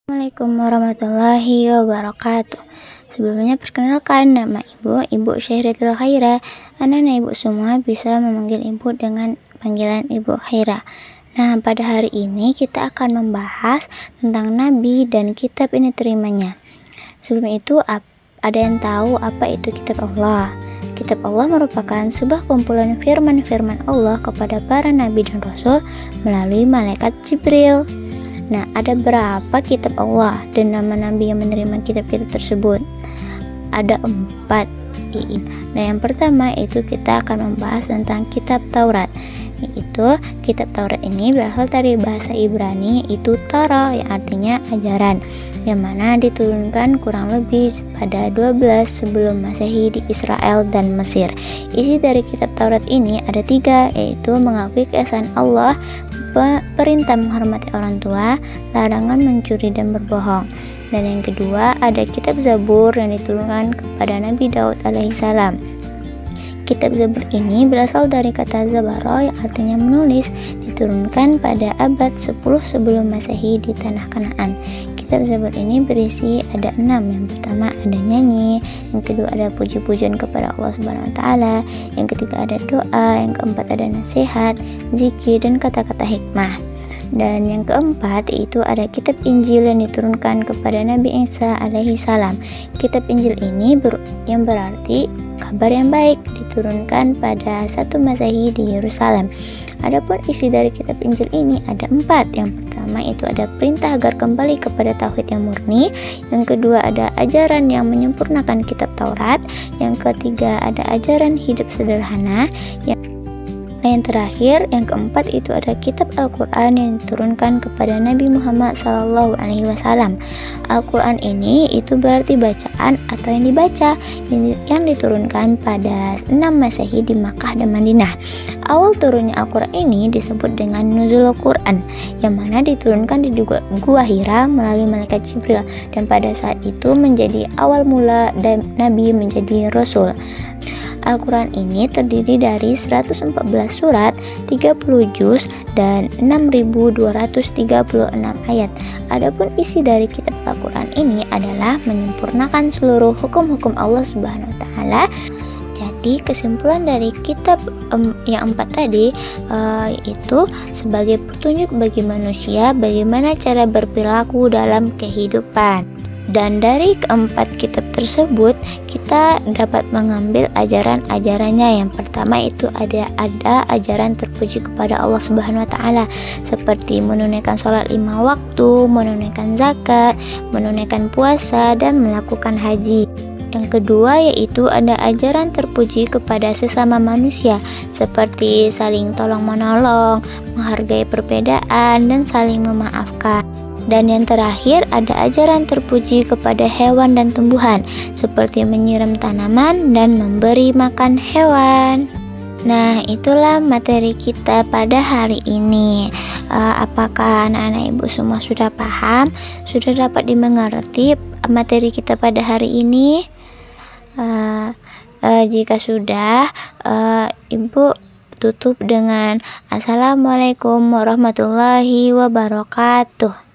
Assalamualaikum warahmatullahi wabarakatuh. Sebelumnya perkenalkan, nama Ibu Syahriatul Khaira. Anak-anak Ibu semua bisa memanggil Ibu dengan panggilan Ibu Khaira. Nah, pada hari ini kita akan membahas tentang Nabi dan kitab ini terimanya. Sebelum itu, ada yang tahu apa itu kitab Allah? Kitab Allah merupakan sebuah kumpulan firman-firman Allah kepada para nabi dan rasul melalui malaikat Jibril. Nah, ada berapa kitab Allah dan nama nabi yang menerima kitab-kitab tersebut? Ada 4. Nah, yang pertama itu kita akan membahas tentang kitab Taurat. Yaitu kitab Taurat ini berasal dari bahasa Ibrani, yaitu Torah, yang artinya ajaran, yang mana diturunkan kurang lebih pada 12 sebelum Masehi di Israel dan Mesir. Isi dari kitab Taurat ini ada 3, yaitu mengakui keesaan Allah, perintah menghormati orang tua, larangan mencuri dan berbohong. Dan yang kedua ada kitab Zabur yang diturunkan kepada Nabi Daud alaihissalam. Kitab Zabur ini berasal dari kata Zabaro yang artinya menulis, diturunkan pada abad 10 sebelum Masehi di tanah Kanaan. Kitab Zabur ini berisi ada 6. Yang pertama ada nyanyi, yang kedua ada puji-pujian kepada Allah Subhanahu wa taala, yang ketiga ada doa, yang keempat ada nasihat, zikir dan kata-kata hikmah. Dan yang keempat itu ada kitab Injil yang diturunkan kepada Nabi Isa alaihi salam. Kitab Injil ini yang berarti kabar yang baik, diturunkan pada 1 Masehi di Yerusalem. Adapun isi dari kitab Injil ini ada 4. Yang pertama itu ada perintah agar kembali kepada tauhid yang murni, yang kedua ada ajaran yang menyempurnakan kitab Taurat, yang ketiga ada ajaran hidup sederhana, yang terakhir, yang keempat itu ada kitab Al-Quran yang diturunkan kepada Nabi Muhammad SAW. Al-Quran ini itu berarti bacaan atau yang dibaca, yang diturunkan pada 6 Masehi di Makkah dan Madinah. Awal turunnya Al-Quran ini disebut dengan Nuzul Al-Quran, yang mana diturunkan di Gua Hira melalui malaikat Jibril, dan pada saat itu menjadi awal mula Nabi menjadi Rasul. Al-Quran ini terdiri dari 114 surat, 30 juz, dan 6.236 ayat. Adapun isi dari kitab Al-Quran ini adalah menyempurnakan seluruh hukum-hukum Allah Subhanahu wa taala. Jadi kesimpulan dari kitab yang 4 tadi itu sebagai petunjuk bagi manusia bagaimana cara berperilaku dalam kehidupan. Dan dari keempat kitab tersebut kita dapat mengambil ajaran-ajarannya. Yang pertama itu ada ajaran terpuji kepada Allah Subhanahu wa taala, seperti menunaikan sholat 5 waktu, menunaikan zakat, menunaikan puasa, dan melakukan haji. Yang kedua yaitu ada ajaran terpuji kepada sesama manusia, seperti saling tolong menolong, menghargai perbedaan, dan saling memaafkan. Dan yang terakhir ada ajaran terpuji kepada hewan dan tumbuhan, seperti menyiram tanaman dan memberi makan hewan. Nah, itulah materi kita pada hari ini. Apakah anak-anak Ibu semua sudah paham? Sudah dapat dimengerti materi kita pada hari ini? Jika sudah, Ibu tutup dengan Assalamualaikum warahmatullahi wabarakatuh.